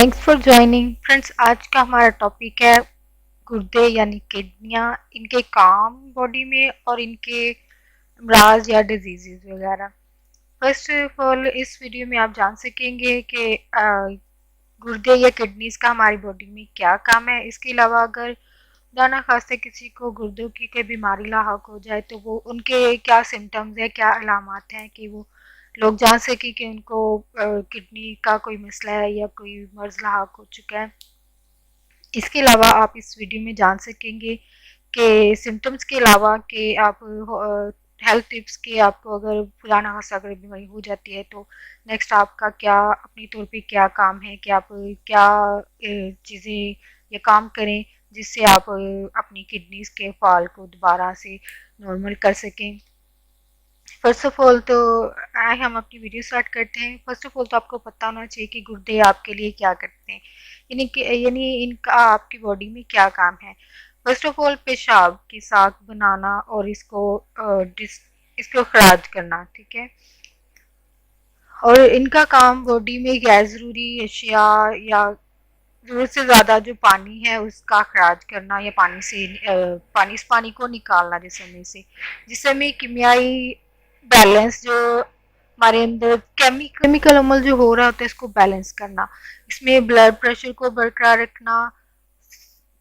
Thanks for joining friends. आज का हमारा टॉपिक है गुर्दे यानी किडनियाँ, इनके काम बॉडी में और इनके अमराज या डिजीजेज वगैरह। फर्स्ट ऑफ ऑल इस वीडियो में आप जान सकेंगे कि गुर्दे या किडनीज का हमारी बॉडी में क्या काम है। इसके अलावा अगर दाना खास्ते किसी को गुर्दों की कोई बीमारी लाहक हो जाए तो वो उनके क्या सिम्टम्स है, क्या अलामात हैं कि वो लोग जान सके कि उनको किडनी का कोई मसला है या कोई मर्ज लाहक हो चुका है। इसके अलावा आप इस वीडियो में जान सकेंगे कि सिम्टम्स के अलावा कि आप हेल्थ टिप्स के आपको अगर खुदा खासा अगर बीमारी हो जाती है तो नेक्स्ट आपका क्या अपनी तौर पे क्या काम है कि आप क्या चीज़ें या काम करें जिससे आप अपनी किडनीज के फॉल को दोबारा से नॉर्मल कर सकें। फर्स्ट ऑफ ऑल तो हम अपनी वीडियो स्टार्ट करते हैं। फर्स्ट ऑफ ऑल तो आपको पता होना चाहिए कि गुर्दे आपके लिए क्या करते हैं, यानी इनका आपकी बॉडी में क्या काम है। फर्स्ट ऑफ ऑल पेशाब की साक बनाना और इसको खराज करना, ठीक है। और इनका काम बॉडी में गैर ज़रूरी अशिया या ज़रूरत से ज़्यादा जो पानी है उसका खराज करना या पानी को निकालना जिससे में कीमियाई बैलेंस जो हमारे अंदर केमिकल अमल जो हो रहा होता है इसको बैलेंस करना। इसमें ब्लड प्रेशर को बरकरार रखना,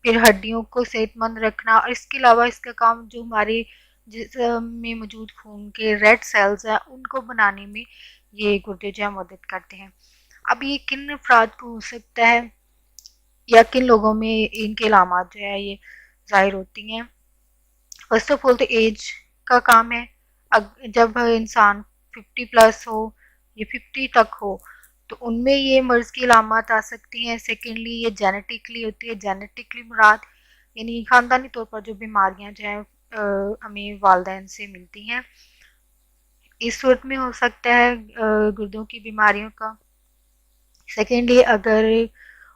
फिर हड्डियों को सेहतमंद रखना और इसके अलावा इसका काम जो हमारे जिस्म में मौजूद खून के रेड सेल्स हैं उनको बनाने में ये गुर्दे जो है मदद करते हैं। अब ये किन अफराद को हो सकता है या किन लोगों में इनके अलामात जो है ये ज़ाहिर होती हैं। फर्स्ट ऑफ ऑल तो एज का काम है। जब इंसान 50 प्लस हो या 50 तक हो तो उनमें ये मर्ज़ की अलामत आ सकती हैं। सेकेंडली ये जेनेटिकली होती है। जेनेटिकली मुराद यानी ख़ानदानी तौर पर जो बीमारियां जो हैं हमें वालदैन से मिलती हैं। इस सूरत में हो सकता है गुर्दों की बीमारियों का। सेकेंडली अगर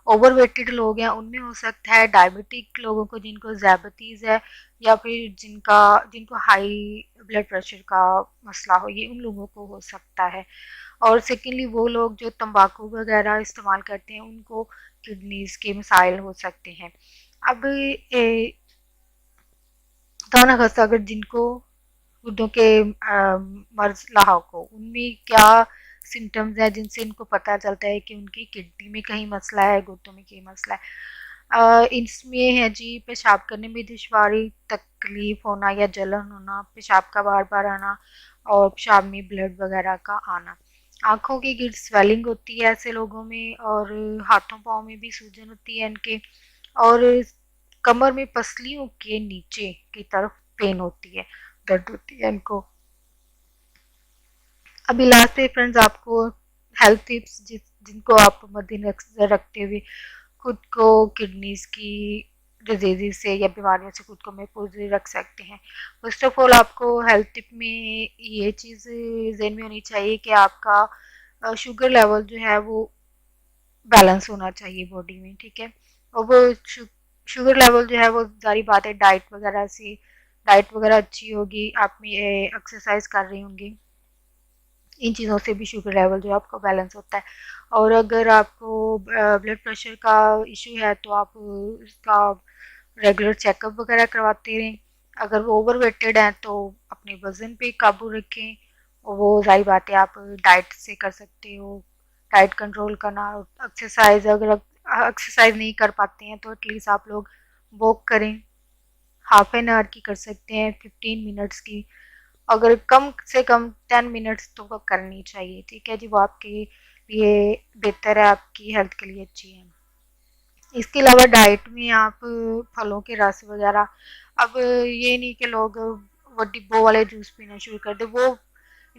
ओवरवेटेड लोग हैं उनमें हो सकता है डायबिटिक लोगों को जिनको ज़्याबतीज़ है या फिर जिनको हाई ब्लड प्रेशर का मसला हो, ये उन लोगों को हो सकता है। और सेकेंडली वो लोग जो तंबाकू वगैरह इस्तेमाल करते हैं उनको किडनीज के मसाइल हो सकते हैं। अब दाना खस्ता अगर जिनको गुर्दों के मर्ज लाहक हो उनमें क्या सिम्टम्स है जिनसे इनको पता चलता है कि उनकी किडनी में कहीं मसला है, गुर्दों में कहीं मसला है। इसमें है जी पेशाब करने में दुश्वारी, तकलीफ होना या जलन होना, पेशाब का बार बार आना और पेशाब में ब्लड वगैरह का आना। आँखों के गिर्द स्वेलिंग होती है ऐसे लोगों में और हाथों पाँव में भी सूजन होती है इनके और कमर में पसलियों के नीचे की तरफ पेन होती है, दर्द होती है इनको। अभी लास्ट पे फ्रेंड्स आपको हेल्थ टिप्स जिनको आप मद्देनजर रखते हुए खुद को किडनीज की डिजीज़ से या बीमारियों से खुद को महफूज रख सकते हैं। फर्स्ट ऑफ ऑल आपको हेल्थ टिप में ये चीज़ ज़हन में होनी चाहिए कि आपका शुगर लेवल जो है वो बैलेंस होना चाहिए बॉडी में, ठीक है। और वो शुगर लेवल जो है वो सारी बात है डाइट वगैरह अच्छी होगी, आप में एक्सरसाइज कर रही होंगी, इन चीज़ों से भी शुगर लेवल जो है आपका बैलेंस होता है। और अगर आपको ब्लड प्रेशर का इशू है तो आप उसका रेगुलर चेकअप वगैरह करवाते रहें। अगर वो ओवरवेटेड हैं तो अपने वज़न पे काबू रखें और वो ज़ाहिर बात है आप डाइट से कर सकते हो, डाइट कंट्रोल करना। एक्सरसाइज अगर एक्सरसाइज नहीं कर पाते हैं तो एटलीस्ट आप लोग वॉक करें, हाफ एन आवर की कर सकते हैं, 15 मिनट्स की, अगर कम से कम 10 मिनट्स तो वो करनी चाहिए, ठीक है जी। वो आपके लिए बेहतर है, आपकी हेल्थ के लिए अच्छी है। इसके अलावा डाइट में आप फलों के रस वगैरह, अब ये नहीं कि लोग वो डिब्बों वाले जूस पीना शुरू कर दे, वो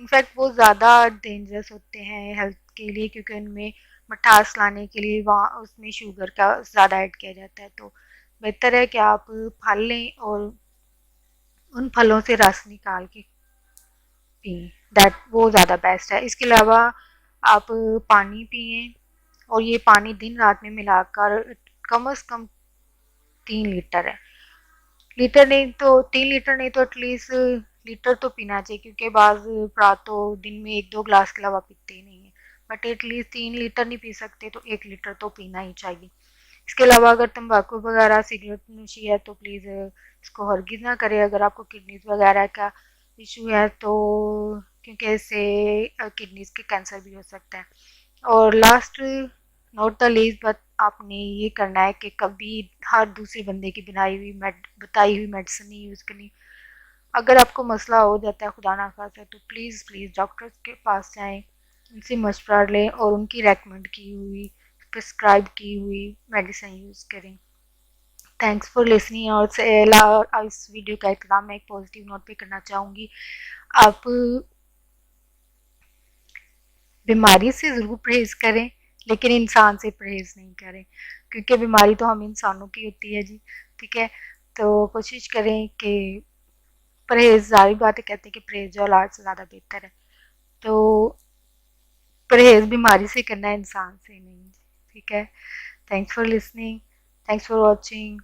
इनफैक्ट वो ज़्यादा डेंजरस होते हैं हेल्थ के लिए क्योंकि उनमें मिठास लाने के लिए वहाँ उसमें शुगर का ज़्यादा ऐड किया जाता है। तो बेहतर है कि आप फल लें और उन फलों से रस निकाल के पिए, दैट वो ज़्यादा बेस्ट है। इसके अलावा आप पानी पिए और ये पानी दिन रात में मिलाकर कम से कम 3 लीटर है, लीटर नहीं तो 3 लीटर नहीं तो एटलीस्ट लीटर तो पीना चाहिए क्योंकि बाज़ अफराद तो दिन में 1-2 ग्लास के अलावा पीते ही नहीं है। बट एटलीस्ट 3 लीटर नहीं पी सकते तो 1 लीटर तो पीना ही चाहिए। इसके अलावा अगर तंबाकू वगैरह सिगरेट नोशी है तो प्लीज़ इसको हरगिज़ ना करें अगर आपको किडनीज वगैरह का इशू है तो, क्योंकि इससे किडनीज के कैंसर भी हो सकता है। और last not the least but आपने ये करना है कि कभी हर दूसरे बंदे की बताई हुई मेडिसिन नहीं यूज़ करनी। अगर आपको मसला हो जाता है खुदा ना खास्ता तो प्लीज़ प्लीज़ डॉक्टर के पास जाएं, उनसे मशवरा लें और उनकी रेकमेंड की हुई प्रिस्क्राइब की हुई मेडिसिन यूज़ करें। Thanks for listening. और इस वीडियो का इख्तिताम मैं एक पॉजिटिव नोट पे करना चाहूँगी। आप बीमारी से ज़रूर परहेज़ करें लेकिन इंसान से परहेज़ नहीं करें, क्योंकि बीमारी तो हम इंसानों की होती है जी, ठीक है। तो कोशिश करें कि परहेज़, ज़ाहिर बात है कहते हैं कि परहेज़ जो औलाद से ज़्यादा बेहतर है। तो परहेज़ बीमारी से करना है, इंसान से नहीं, ठीक है। Thanks for listening, thanks for watching.